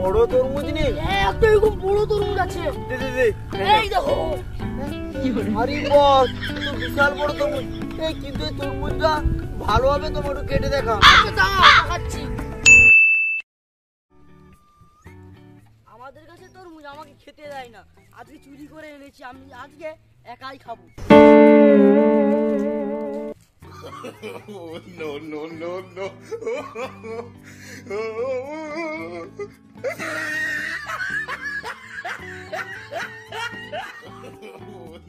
বড় তরমুজ নেই? একটা এরকম বড় তরমুজ আছে। এই দেখো। আরে বাহ, তো বিশাল বড় তরমুজ। এই কিন্তু এই তরমুজটা ভালো হবে, তোমার একটু কেটে দেখা। দেখাচ্ছি। আমাদের কাছে তরমুজ আমাকে খেতে দেয় না, আজকে চুরি করে এনেছি, আমি আজকে একাই খাবো। No, no, no, no.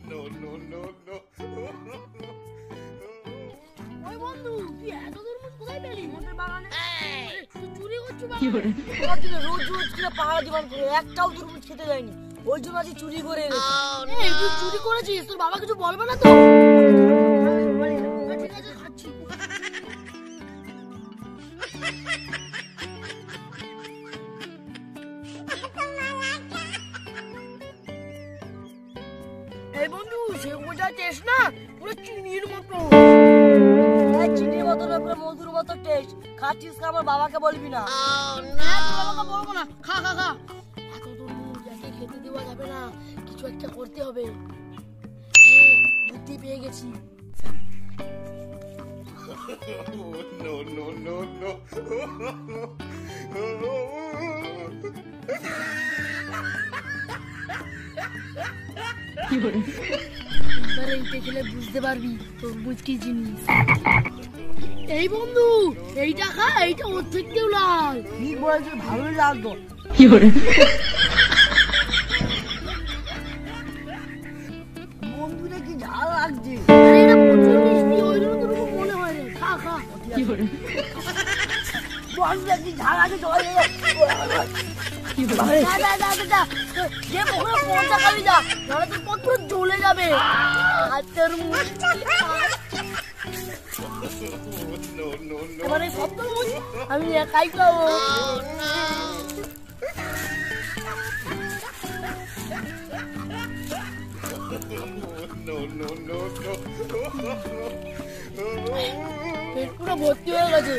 No, no, no, no. ওই বন্ধু, তুই এত তরমুজ কোথায় পেলি? মোটের বাগানে তুই চুরি করছিস বাগানে? তোমার জন্য রোজ রোজ কিনা পাহাড় জীবন করে একটাও তরমুজ খেতে দেয়নি, ওই জন্য আজকে চুরি করে এনেছি। এই তুই চুরি করেছিস, তোর বাবা কিছু বলবে না তো? ঠিক আছে, খাচ্ছি। এই বন্ধু, সে বোঝা টেস্ট না, পুরো চিনির মতো। চিনির মতো না, পুরো মধুর মতো টেস্ট। খাচ্ছিস খা, আমার বাবাকে বলবি না। বাবাকে বলবো না, খা খা খা। এত তরমুজ একে খেতে দেওয়া যাবে না, কিছু একটা করতে হবে। বুদ্ধি পেয়ে গেছি। No, no, no, no. এবারে এইটা খেলে বুঝতে পারবি তরমুজ কি জিনিস। এই বন্ধু, এইটা খা, এইটা ওর থেকেও লাল। ঠিক বলেছে, ভালোই লাগতো। বন্ধু নাকি ঝাল লাগছে। আরে এটা প্রচুর মিষ্টি, ওই জন্য তোর মনে হয় রে। খা খা। বন্ধু নাকি ঝাল আছে, জল যে পৌঁছা খাবি যা, নাহলে তোর পথ পুরো জ্বলে যাবে। এবারে সব তরমুজ আমি একাই খাবো। পেট পুরো ভর্তি হয়ে গেছে,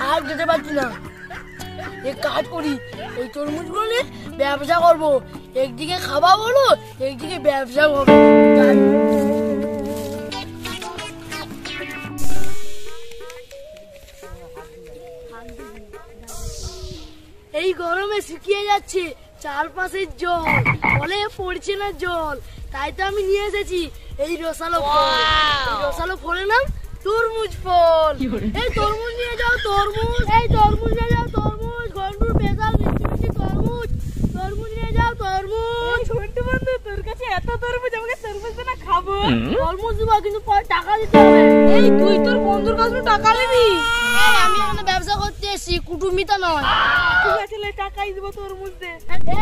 আর যেতে পারছি না। এক কাজ করি, এই তরমুজগুলো নিয়ে ব্যবসা করবো। একদিকে খাওয়া বলো, একদিকে ব্যবসা করবো। এই গরমে শুকিয়ে যাচ্ছে চারপাশের জল, ফলে পড়ছে না জল, তাই তো আমি নিয়ে এসেছি এই রসালো ফল। এই রসালো ফলের নাম তরমুজ ফল। এই তরমুজ নিয়ে যাও, তরমুজ। এই তরমুজ নিয়ে যাও, তরমুজ। ঘন্টুর স্পেশাল মিষ্টি মিষ্টি তরমুজ। তরমুজ নিয়ে যাও, তরমুজ। ছোট্ট বন্ধু, তোর কাছে এত তরমুজ, আমাকে তরমুজ দে না, খাবো। তরমুজ দেবো, কিন্তু পরে টাকা দিতে হবে। এই তুই তোর বন্ধুর কাছে টাকা নিবি? আমি এখানে ব্যবসা করতে এসেছি, কুটুমিতা নয়। ঠিক আছে, টাকাই দেবো, তরমুজ দে।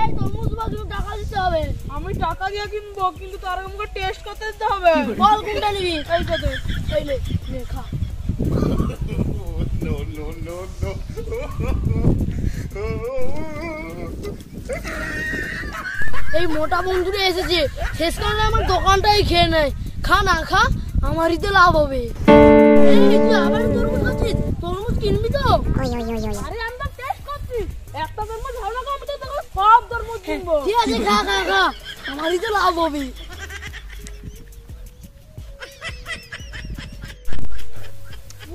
এই তরমুজ দেবো, কিন্তু টাকা দিতে হবে। আমি টাকা দিয়ে কিনবো, কিন্তু তার আমাকে টেস্ট করতে দিতে হবে। বল কোনটা নিবি? এই কত? এই নে, নে খা। No, no, no, no. এই মোটা বন্ধুরা এসেছে, শেষ করে আমার দোকানটাই খেয়ে নেয়। খা না খা, আমারই তো লাভ হবে। এই তুই আবার তরমুজ খাচ্ছিস? তরমুজ কিনবি তো? আরে আমি তো টেস্ট করছি, একটা তরমুজ ভালো লাগে, আমি তো সব তরমুজ কিনবো। ঠিক আছে, খা খা খা, আমারই তো লাভ হবে।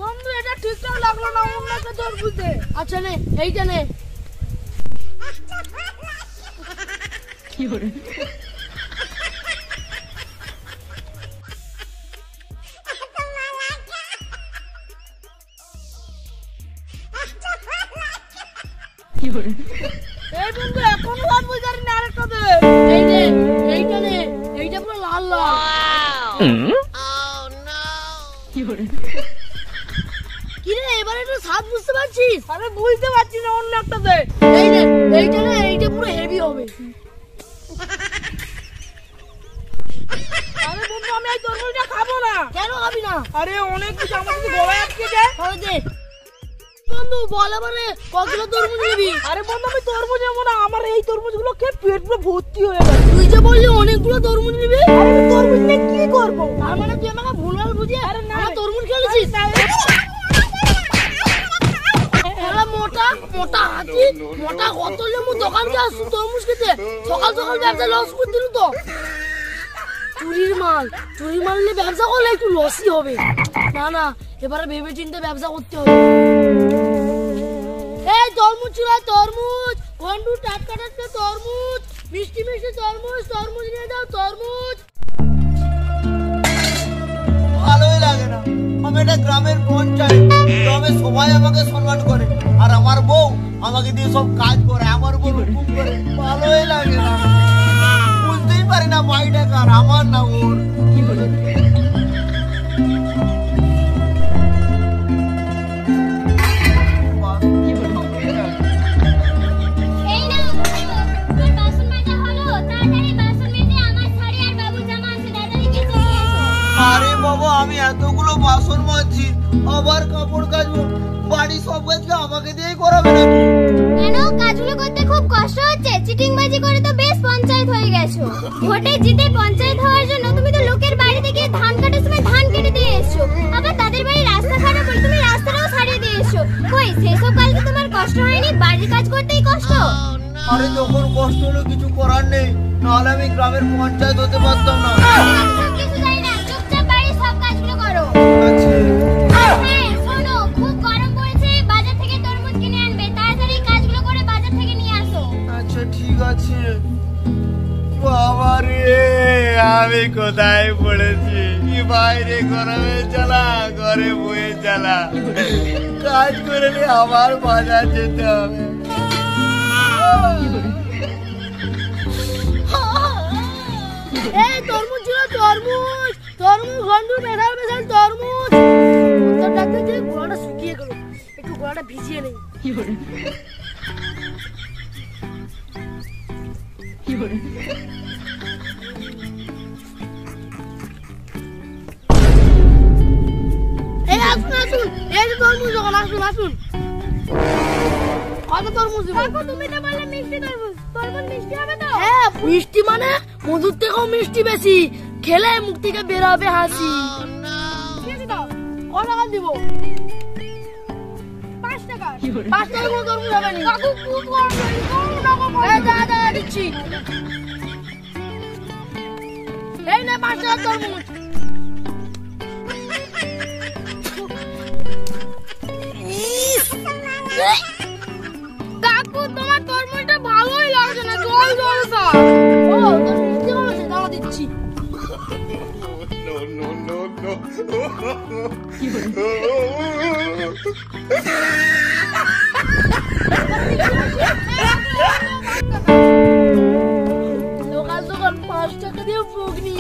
বন্ধু, এটা ঠিকঠাক লাগলো না, অন্য একটা তরমুজ দে। আচ্ছা নে, এইটা নে। কি করে? এই বন্ধু, এখনো লাল বুঝারি না, আরেকটা দে। এই নে, এইটা নে, এইটা পুরো লাল লাল। কি রে, এবারে একটু স্বাদ বুঝতে পারছিস? আরে বুঝতে পারছি না, অন্য একটা দে। এই নে, এইটা নে, এইটা পুরো হেভি হবে। আরে বন্ধু, আমি এই তরমুজটা খাবো না। কেন খাবি না? আরে অনেক কিছু আমার কিছু গলায় আটকে যায়। তাহলে দে। বন্ধু বল, এবারে কতগুলো তরমুজ নিবি? আরে বন্ধু, আমি তরমুজ নেবো না, আমার এই তরমুজগুলো খেয়ে পেট পুরো ভর্তি হয়ে গেছে। তুই যে বললি অনেকগুলো তরমুজ নিবি। আরে তরমুজ নিয়ে কি করবো? তার মানে তুই আমাকে ভুলভাল বুঝিয়ে তরমুজ খেয়েছিস। মোটা মোটা হাত কি মোটা কত লেমু দোকানকে আসছো তরমুজ খেতে, সকাল সকাল ব্যবসা লস করে দিল তো। চুরির মাল নিয়ে ব্যবসা করলে একটু লসই হবে। না না, এবারে ভেবে চিন্তে ব্যবসা করতে হবে। এই তরমুজ ছিল, তরমুজ গন্ডু, টাটকা টাটকা তরমুজ, মিষ্টি মিষ্টি তরমুজ, তরমুজ নিয়ে যাও তরমুজ। ভালোই লাগে না, আমি এটা গ্রামের পঞ্চায়েত, গ্রামে সবাই আমাকে সম্মান করে, আর আমার বউ আমাকে দিয়ে সব কাজ করে, আমার বউ হুকুম করে। ভালোই লাগে না, বুঝতেই পারি না বাড়িটা কার, আমার না ওর। আরে বাবা, আমি এতগুলো বাসন মাজছি, আবার কাপড় কাচবো, বাড়ি সব কাজকে আমাকে দিয়েই করাবে নাকি? কেন, কাজগুলো করতে খুব কষ্ট হচ্ছে? চিটিংবাজি করে তো বেশ পঞ্চায়েত হয়ে গেছো। ভোটে জিতে পঞ্চায়েত হওয়ার জন্য তুমি তো লোকের বাড়িতে গিয়ে ধান কাটার সময় ধান কেটে দিয়ে এসছো, আবার তাদের বাড়ি রাস্তা খারাপ বলে তুমি রাস্তাটাও সারিয়ে দিয়ে এসছো। কই, সেসব কাজে তোমার কষ্ট হয়নি? বাড়ির কাজ করতেই কষ্ট। আরে যখন কষ্ট হলো কিছু করার নেই, নাহলে আমি গ্রামের পঞ্চায়েত হতে পারতাম না। কিছু জানি না, চুপচাপ বাড়ির সব কাজগুলো করো। আচ্ছা। আর হ্যাঁ শোনো, খুব গরম পড়েছে, বাজার থেকে তরমুজ কিনে আনবে, তাড়াতাড়ি কাজগুলো করে বাজার থেকে নিয়ে আসো। আচ্ছা ঠিক আছে। বাবা রে, আমি কোথায় পড়েছি? কি বাইরে গরমে জ্বালা, ঘরে বয়ে জ্বালা, কাজ করে নিয়ে আবার বাজার যেতে হবে। এই তরমুজ ছিল, তরমুজ তরমুজ গন্ডু, মেশাল মেশাল তরমুজ। তোর ডাক্তার যে গলাটা শুকিয়ে গেল, একটু গলাটা ভিজিয়ে নেই। এই আসুন আসুন, এই যে তরমুজ দোকান, আসুন আসুন। কত তরমুজ দিব? কাকু, তুমি তো বললে মিষ্টি তরমুজ, তরমুজ মিষ্টি হবে তো? হ্যাঁ, মিষ্টি মানে মধুর থেকেও মিষ্টি বেশি, খেলে মুখ থেকে বের হবে হাসি। ঠিক আছে দাও। কত টাকা দিব? 5 টাকা। 5 টাকা কোনো তরমুজ হবে না। কাকু খুব গরম লাগে, গরম টাকা বলো। এই দাদা দিচ্ছি। এই নে 5 টাকা তরমুজ। কাকু, তোমার তরমুজটা ভালোই লাগছে না, জল জল খাও। ও, তোর মিষ্টি কম আছে, দাঁড়া দিচ্ছি। No, no, no, no. Local দোকান 5 টাকা দিয়ে ফুগনি।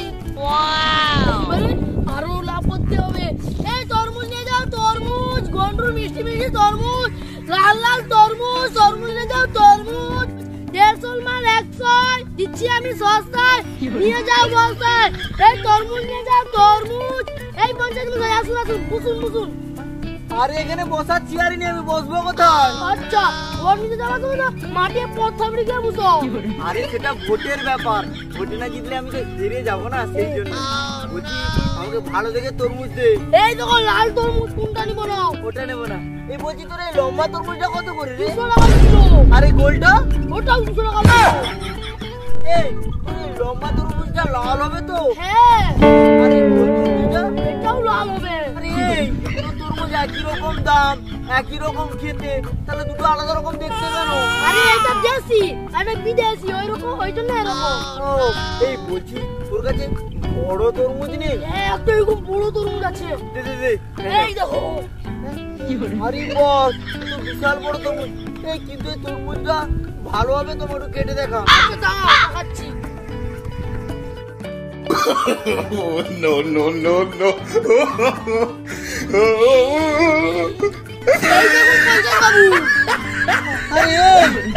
এবারে আরো লাভ করতে হবে। এই তরমুজ নিয়ে যাও তরমুজ, গন্ডুর মিষ্টি মিষ্টি তরমুজ, লাল লাল তরমুজ, তরমুজ নিয়ে যাও তরমুজ। 150 মাল 100 দিচ্ছি আমি সস্তায়, নিয়ে যাও বস্তায়। এই তরমুজ নিয়ে যাও তরমুজ। এই পঞ্চায়েত মশাই আসুন আসুন, বুঝুন বুঝুন। আরে এখানে বসার চেয়ারই নেই, আমি বসবো কোথায়? আচ্ছা, ওর নিচে যাওয়া তুমি না, মাটিয়ে প্রথম দিকে বসো। আরে সেটা ভোটের ব্যাপার, ভোটে না জিতলে আমি তো হেরে যাবো না, সেই জন্য বলছি আমাকে ভালো দেখে তরমুজ দে। এই দেখো লাল তরমুজ, কোনটা নিবো না? ওটা নেবো না। এই বলছি তোর এই লম্বা তরমুজটা কত করে রে? 200 টাকা কিলো। আরে গোলটা? ওটাও 200 টাকা কিলো। এই তোর এই লম্বা তরমুজটা লাল হবে তো? হ্যাঁ, আরে গোল তরমুজটা? এটাও লাল হবে। আরে এই দুটো তরমুজ একই রকম দাম, একই রকম খেতে, তাহলে দুটো আলাদা রকম দেখতে কেন? আরে এটা দেশি, এটা বিদেশি, ওই রকম, ওই জন্য এরকম। ও, এই বলছি তোর কাছে বড় তরমুজ নেই? হ্যাঁ, একটা এরকম বড় তরমুজ আছে। দে দে দে। এই দেখো। আরে বস, তো বিশাল বড় তরমুজ। এই কিন্তু এই তরমুজটা ভালো হবে তো, একটু কেটে দেখা। আচ্ছা দাঁড়াও, দেখাচ্ছি। Oh, no, no, no, no. এই দেখুন পঞ্চায়েত বাবু। আরে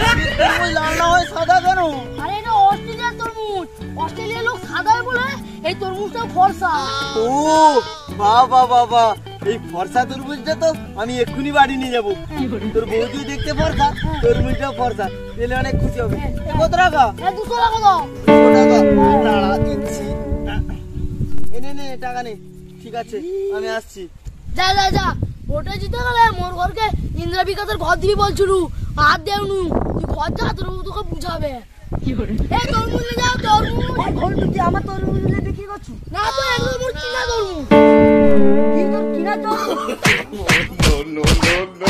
এই তরমুজ লাল না হয় সাদা কেন? আরে এটা অস্ট্রেলিয়ার তরমুজ, অস্ট্রেলিয়ার লোক সাদা বলে এই তরমুজটা ফর্সা। ও বাবা বাবা, এই ফর্সা তরমুজটা তো আমি এক্ষুনি বাড়ি নিয়ে যাবো। তোর বৌদি দেখতে ফর্সা, তরমুজটা ফর্সা, পেলে অনেক খুশি হবে। এ কত টাকা? 200 টাকা দাও। 200 টাকা? দাঁড়া দিচ্ছি। নে নে টাকা নে। ঠিক আছে, আমি আসছি। যা যা যা, ভোটে জিতে গেলে মোর ঘরকে ইন্দিরা বিকাশের ঘর দিবি বলছিল, আর দেউনু তুই ঘর যা, তোর বউ তোকে বুঝাবে। এই তরমুজ নিয়ে যাও, তরমুজ। তুই আমার তরমুজ নিয়ে বিক্রি করছু? না তো একদম মোর কিনা তরমুজ। কি তোর কিনা তরমুজ? no, no, no, no.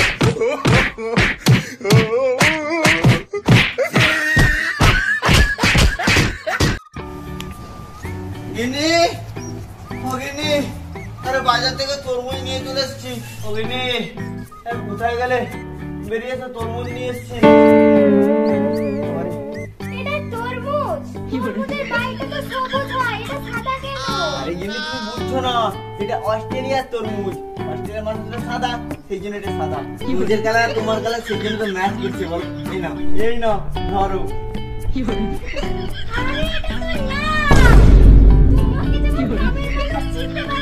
গিনি, ও গিনি, আরে বাজার থেকে তরমুজ নিয়ে চলে এসেছি। ও গিনি, আরে কোথায় গেলে? বেরিয়ে এসে তরমুজ নিয়ে এসেছি। এটা তরমুজ। তরমুজের বাইরে তো সবুজ হয়, এটা সাদা কেন? আরে গিনি তুমি বুঝছো না, এটা অস্ট্রেলিয়ার তরমুজ। অস্ট্রেলিয়ার মানুষরা সাদা, সেই জন্য এটা সাদা। তরমুজের কালার তোমার কালার, সেই জন্য তো ম্যাচ করছে। বল এই না ধরো। আরে এটা তো না। তোমাকে যেমন গ্রামের মানুষ চিনতে পারে